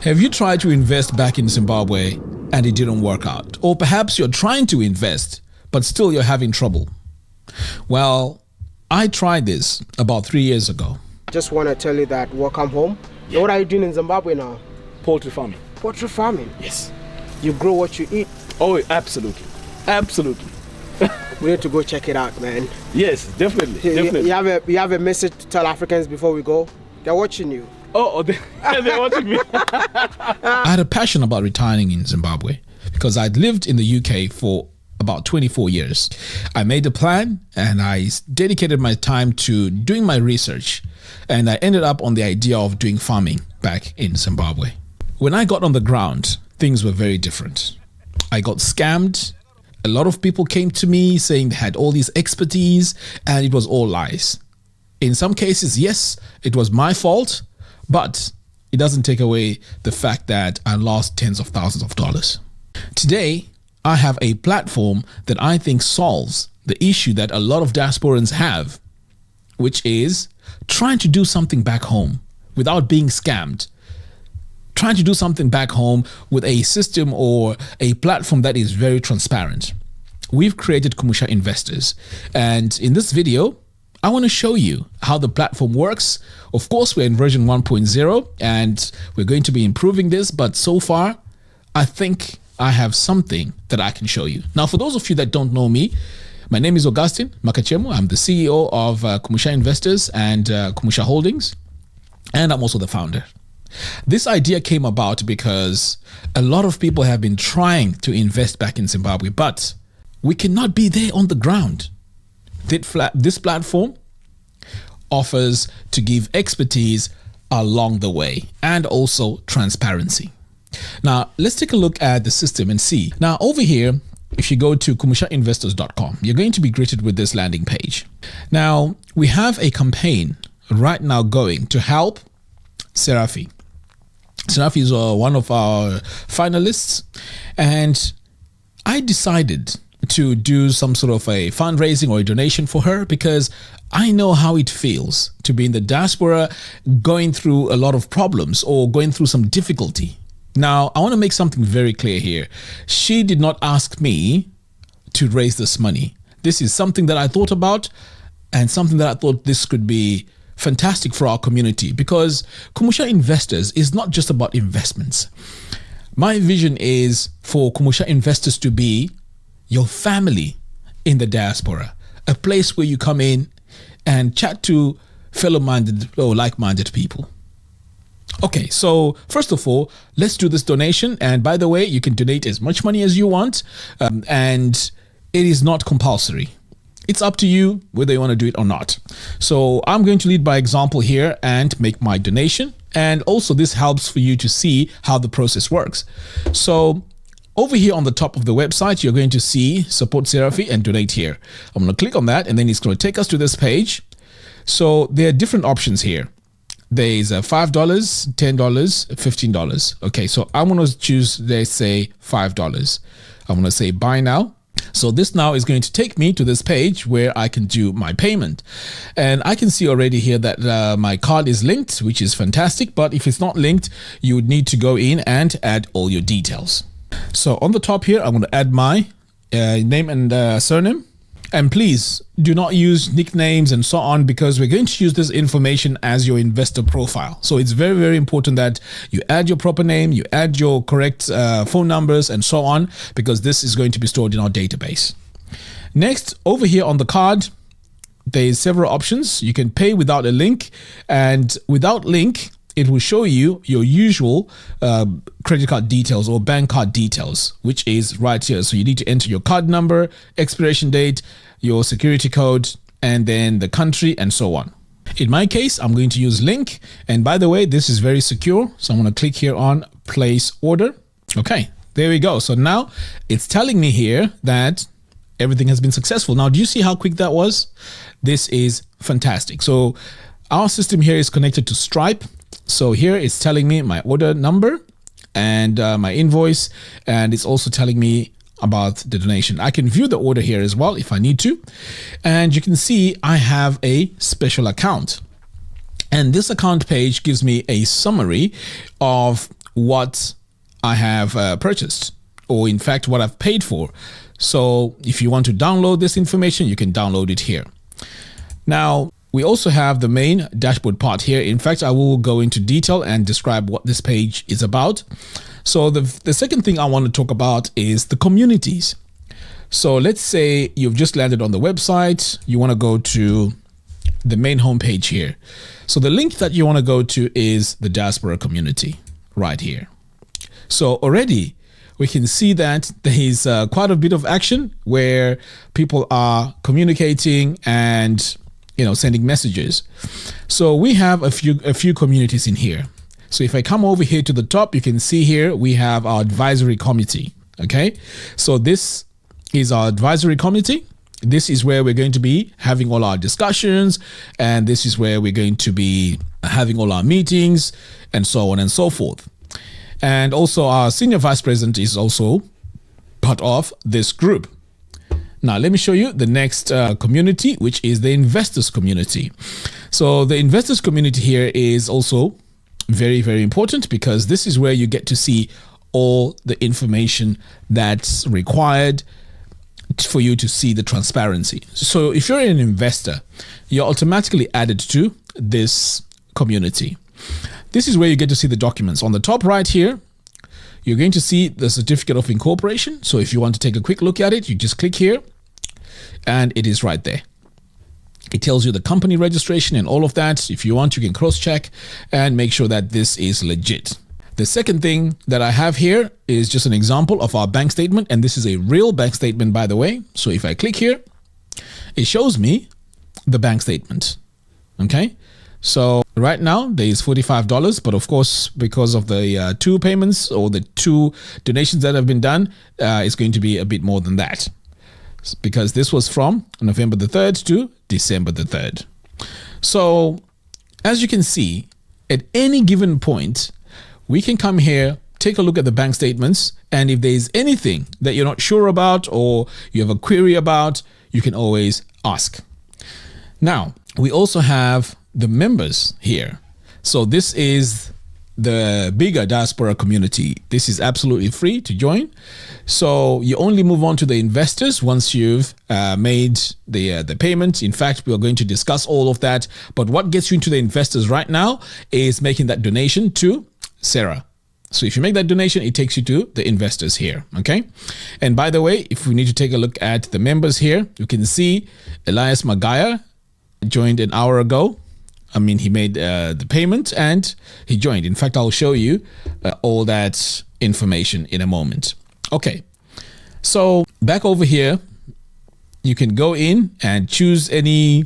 Have you tried to invest back in Zimbabwe and it didn't work out? Or perhaps you're trying to invest, but still you're having trouble? Well, I tried this about 3 years ago. Just want to tell you that welcome home. Yeah. What are you doing in Zimbabwe now? Poultry farming. Poultry farming? Yes. You grow what you eat? Oh, absolutely. Absolutely. We need to go check it out, man. Yes, definitely. Definitely. You have a message to tell Africans before we go? They're watching you. Oh, they're watching me. I had a passion about retiring in Zimbabwe because I'd lived in the UK for about 24 years. I made a plan and I dedicated my time to doing my research, and I ended up on the idea of doing farming back in Zimbabwe. When I got on the ground, things were very different. I got scammed. A lot of people came to me saying they had all these expertise, and it was all lies. In some cases, yes, it was my fault, but it doesn't take away the fact that I lost tens of thousands of dollars. Today, I have a platform that I think solves the issue that a lot of diasporans have, which is trying to do something back home without being scammed. Trying to do something back home with a system or a platform that is very transparent. We've created Kumusha Investors, and in this video, I want to show you how the platform works. Of course, we're in version 1.0 and we're going to be improving this, but so far, I think I have something that I can show you. Now, for those of you that don't know me, my name is Augustine Makachemu. I'm the CEO of Kumusha Investors and Kumusha Holdings, and I'm also the founder. This idea came about because a lot of people have been trying to invest back in Zimbabwe, but we cannot be there on the ground. This platform offers to give expertise along the way and also transparency. Now, let's take a look at the system and see. Now, over here, if you go to kumushainvestors.com, you're going to be greeted with this landing page. Now, we have a campaign right now going to help Serafi. Serafi is one of our finalists, and I decided to do some sort of a fundraising or a donation for her because I know how it feels to be in the diaspora going through a lot of problems or going through some difficulty. Now, I want to make something very clear here. She did not ask me to raise this money. This is something that I thought about and something that I thought this could be fantastic for our community, because Kumusha Investors is not just about investments. My vision is for Kumusha Investors to be your family in the diaspora, a place where you come in and chat to fellow-minded or like-minded people. Okay, so first of all, let's do this donation. And by the way, you can donate as much money as you want, and it is not compulsory. It's up to you whether you want to do it or not. So I'm going to lead by example here and make my donation. And also this helps for you to see how the process works. So over here on the top of the website, you're going to see support Serafi and donate here. I'm going to click on that, and then it's going to take us to this page. So there are different options here. There's $5, $10, $15. Okay, so I'm going to choose, let's say $5. I'm going to say buy now. So this now is going to take me to this page where I can do my payment. And I can see already here that my card is linked, which is fantastic. But if it's not linked, you would need to go in and add all your details. So on the top here, I'm going to add my name and surname. And please do not use nicknames and so on, because we're going to use this information as your investor profile. So it's very, very important that you add your proper name, you add your correct phone numbers and so on, because this is going to be stored in our database. Next, over here on the card, there's several options. You can pay without a link, and without link, it will show you your usual credit card details or bank card details, which is right here. So you need to enter your card number, expiration date, your security code, and then the country and so on. In my case, I'm going to use link. And by the way, this is very secure. So I'm going to click here on place order. Okay, there we go. So now it's telling me here that everything has been successful. Now, do you see how quick that was? This is fantastic. So our system here is connected to Stripe. So here it's telling me my order number and my invoice, and it's also telling me about the donation. I can view the order here as well if I need to. And you can see I have a special account. And this account page gives me a summary of what I have purchased, or in fact what I've paid for. So if you want to download this information, you can download it here. Now, we also have the main dashboard part here. In fact, I will go into detail and describe what this page is about. So the second thing I want to talk about is the communities. So let's say you've just landed on the website. You want to go to the main homepage here. So the link that you want to go to is the diaspora community right here. So already we can see that there is quite a bit of action where people are communicating and sending messages. So we have a few communities in here. So if I come over here to the top, you can see here we have our advisory committee. Okay, so this is our advisory committee. This is where we're going to be having all our discussions, and this is where we're going to be having all our meetings and so on and so forth. And also our senior vice president is also part of this group. Now, let me show you the next community, which is the investors community. So the investors community here is also very, very important, because this is where you get to see all the information that's required for you to see the transparency. So if you're an investor, you're automatically added to this community. This is where you get to see the documents. On the top right here, you're going to see the certificate of incorporation. So if you want to take a quick look at it, you just click here and it is right there. It tells you the company registration and all of that. If you want, you can cross-check and make sure that this is legit. The second thing that I have here is just an example of our bank statement. And this is a real bank statement, by the way. So if I click here, it shows me the bank statement. Okay. So right now there is $45, but of course, because of the two payments or the two donations that have been done, it's going to be a bit more than that, because this was from November the 3rd to December the 3rd. So as you can see, at any given point, we can come here, take a look at the bank statements, and if there's anything that you're not sure about or you have a query about, you can always ask. Now, we also have the members here. So this is the bigger diaspora community. This is absolutely free to join. So you only move on to the investors once you've made the payment. In fact, we are going to discuss all of that. But what gets you into the investors right now is making that donation to Sarah. So if you make that donation, it takes you to the investors here. Okay. And by the way, if we need to take a look at the members here, you can see Elias Magaya joined an hour ago. I mean, he made the payment and he joined. In fact, I'll show you all that information in a moment. Okay. So back over here, you can go in and choose any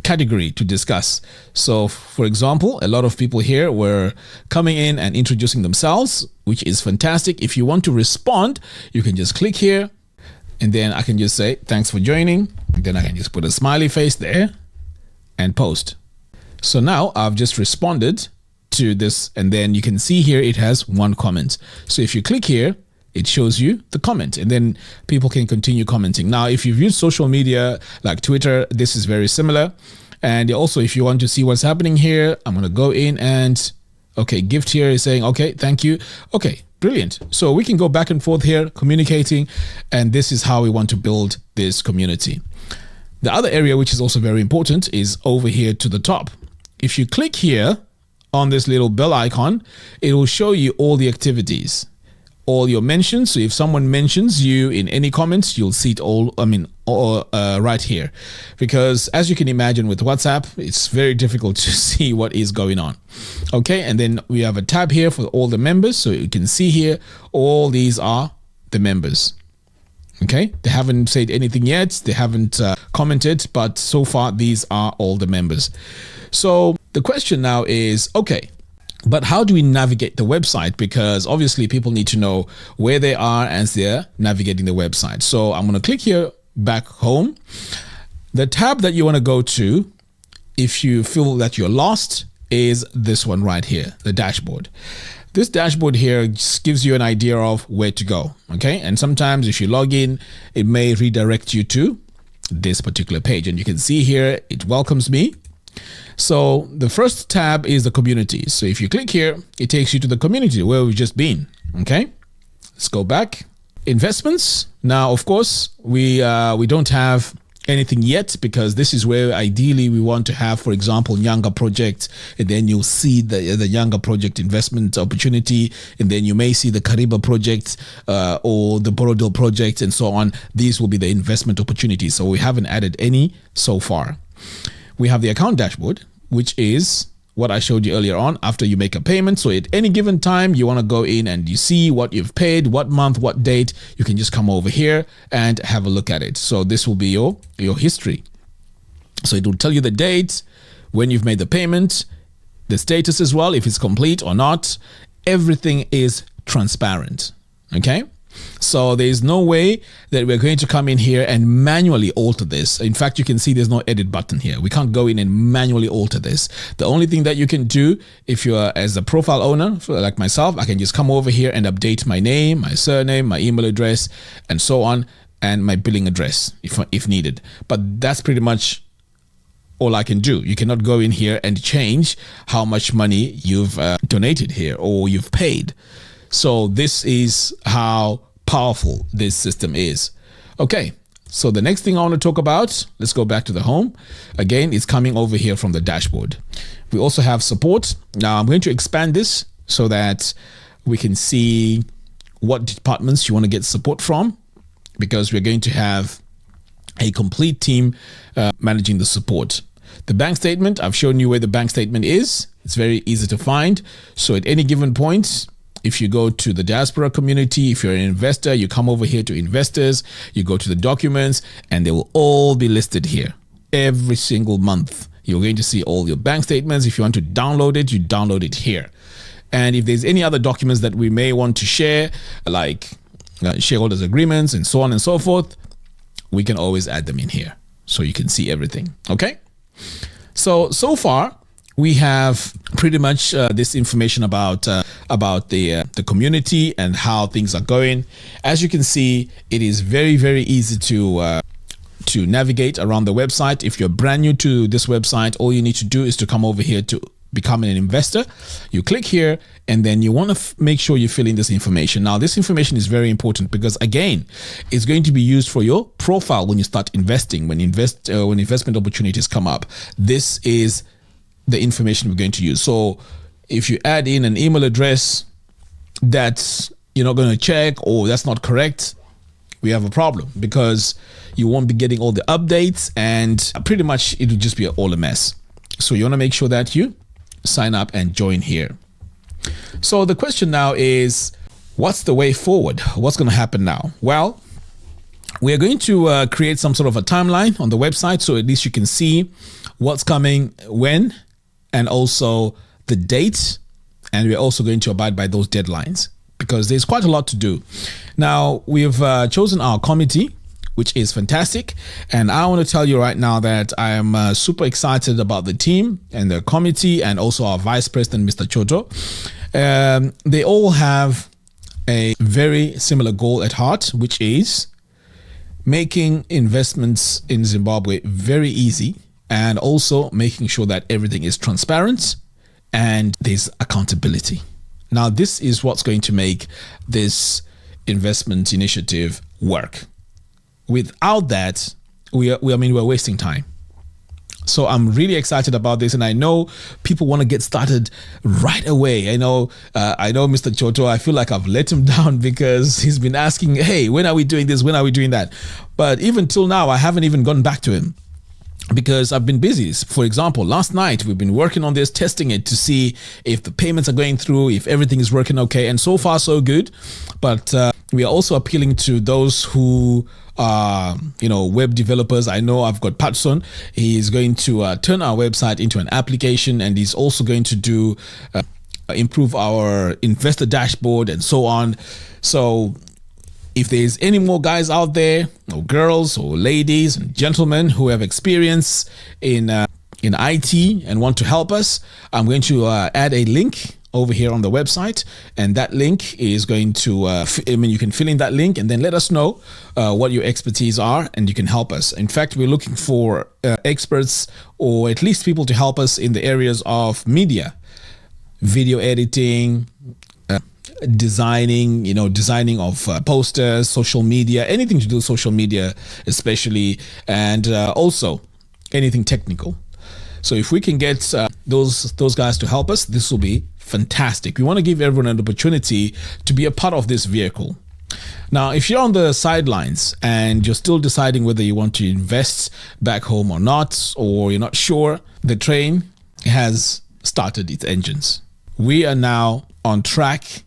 category to discuss. So for example, a lot of people here were coming in and introducing themselves, which is fantastic. If you want to respond, you can just click here and then I can just say, thanks for joining. And then I can just put a smiley face there and post. So now I've just responded to this, and then you can see here it has one comment. So if you click here, it shows you the comment, and then people can continue commenting. Now, if you've used social media like Twitter, this is very similar. And also, if you want to see what's happening here, I'm going to go in and, okay, gift here is saying, okay, thank you. Okay, brilliant. So we can go back and forth here communicating, and this is how we want to build this community. The other area, which is also very important, is over here to the top. If you click here on this little bell icon, it will show you all the activities, all your mentions. So if someone mentions you in any comments, you'll see it all, right here. Because as you can imagine with WhatsApp, it's very difficult to see what is going on. Okay, and then we have a tab here for all the members. So you can see here, all these are the members. Okay, they haven't said anything yet. They haven't commented, but so far these are all the members. So the question now is, okay, but how do we navigate the website? Because obviously people need to know where they are as they're navigating the website. So I'm going to click here, back home. The tab that you want to go to, if you feel that you're lost, is this one right here, the dashboard. This dashboard here just gives you an idea of where to go. Okay. And sometimes if you log in, it may redirect you to this particular page. And you can see here, it welcomes me. So the first tab is the community. So if you click here, it takes you to the community where we've just been. Okay, let's go back. Investments. Now, of course, we don't have anything yet, because this is where ideally we want to have, for example, Nyanga project, and then you'll see the Nyanga project investment opportunity, and then you may see the Kariba project or the Borodil project and so on. These will be the investment opportunities. So we haven't added any so far. We have the account dashboard, which is what I showed you earlier on after you make a payment. So at any given time, you want to go in and you see what you've paid, what month, what date, you can just come over here and have a look at it. So this will be your history. So it will tell you the date, when you've made the payment, the status as well, if it's complete or not. Everything is transparent. Okay. So there's no way that we're going to come in here and manually alter this. In fact, you can see there's no edit button here. We can't go in and manually alter this. The only thing that you can do, if you're as a profile owner, like myself, I can just come over here and update my name, my surname, my email address, and so on, and my billing address if needed. But that's pretty much all I can do. You cannot go in here and change how much money you've donated here or you've paid. So this is how powerful this system is. Okay, so the next thing I want to talk about, let's go back to the home. Again, it's coming over here from the dashboard. We also have support. Now I'm going to expand this so that we can see what departments you want to get support from, because we're going to have a complete team managing the support. The bank statement, I've shown you where the bank statement is. It's very easy to find. So at any given point, if you go to the diaspora community, if you're an investor, you come over here to investors, you go to the documents, and they will all be listed here. Every single month, you're going to see all your bank statements. If you want to download it, you download it here. And if there's any other documents that we may want to share, like shareholders agreements and so on and so forth, we can always add them in here so you can see everything. Okay. So far, we have pretty much this information about the community and how things are going. As you can see, it is very, very easy to navigate around the website. If you're brand new to this website, all you need to do is to come over here to become an investor. You click here, and then you want to make sure you fill in this information. Now, this information is very important because, again, it's going to be used for your profile when you start investing, when investment opportunities come up. This is the information we're going to use. So if you add in an email address that you're not going to check, or that's not correct, we have a problem, because you won't be getting all the updates, and pretty much it'll just be all a mess. So you want to make sure that you sign up and join here. So the question now is, what's the way forward? What's going to happen now? Well, we are going to create some sort of a timeline on the website, so at least you can see what's coming when, and also the date. And we're also going to abide by those deadlines, because there's quite a lot to do. Now, we've chosen our committee, which is fantastic. And I want to tell you right now that I am super excited about the team and the committee, and also our vice president, Mr. Choto. They all have a very similar goal at heart, which is making investments in Zimbabwe very easy, and also making sure that everything is transparent and there's accountability. Now, this is what's going to make this investment initiative work. Without that, we're wasting time. So I'm really excited about this, and I know people want to get started right away. I know Mr. Choto, I feel like I've let him down, because he's been asking, hey, when are we doing this? When are we doing that? But even till now, I haven't even gone back to him, because I've been busy. For example, last night, we've been working on this, testing it to see if the payments are going through, if everything is working okay. And so far, so good. But we are also appealing to those who are, web developers. I know I've got Patson. He's going to turn our website into an application, and he's also going to do improve our investor dashboard and so on. So if there's any more guys out there, or girls, or ladies and gentlemen who have experience in IT and want to help us, I'm going to add a link over here on the website, and that link is going to you can fill in that link and then let us know what your expertise are, and you can help us. In fact, we're looking for experts, or at least people to help us in the areas of media, video editing, designing of posters, social media, anything to do with social media especially, and also anything technical. So if we can get those guys to help us, this will be fantastic. We want to give everyone an opportunity to be a part of this vehicle. Now, if you're on the sidelines and you're still deciding whether you want to invest back home or not, or you're not sure, the train has started its engines. We are now on track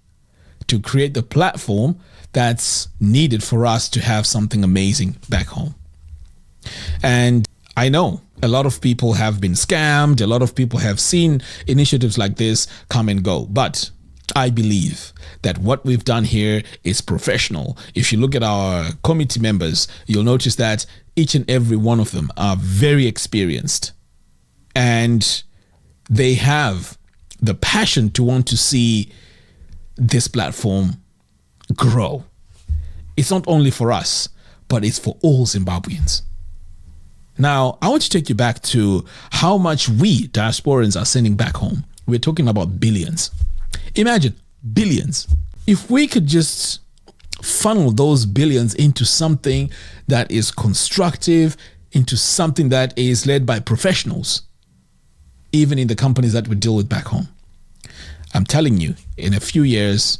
to create the platform that's needed for us to have something amazing back home. And I know a lot of people have been scammed. A lot of people have seen initiatives like this come and go. But I believe that what we've done here is professional. If you look at our committee members, you'll notice that each and every one of them are very experienced. And they have the passion to want to see this platform grow. It's not only for us, but it's for all Zimbabweans. Now, I want to take you back to how much we diasporans are sending back home. We're talking about billions. Imagine billions. If we could just funnel those billions into something that is constructive, into something that is led by professionals, even in the companies that we deal with back home, I'm telling you, in a few years,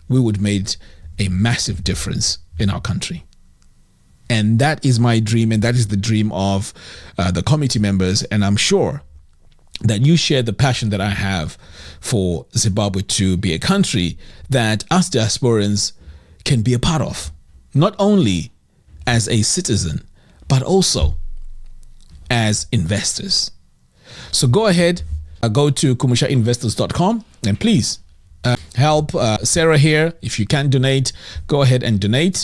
we would make a massive difference in our country. And that is my dream, and that is the dream of the committee members. And I'm sure that you share the passion that I have for Zimbabwe to be a country that us diasporans can be a part of, not only as a citizen, but also as investors. So go ahead, go to kumushainvestors.com, and please help Sarah here. If you can donate, go ahead and donate.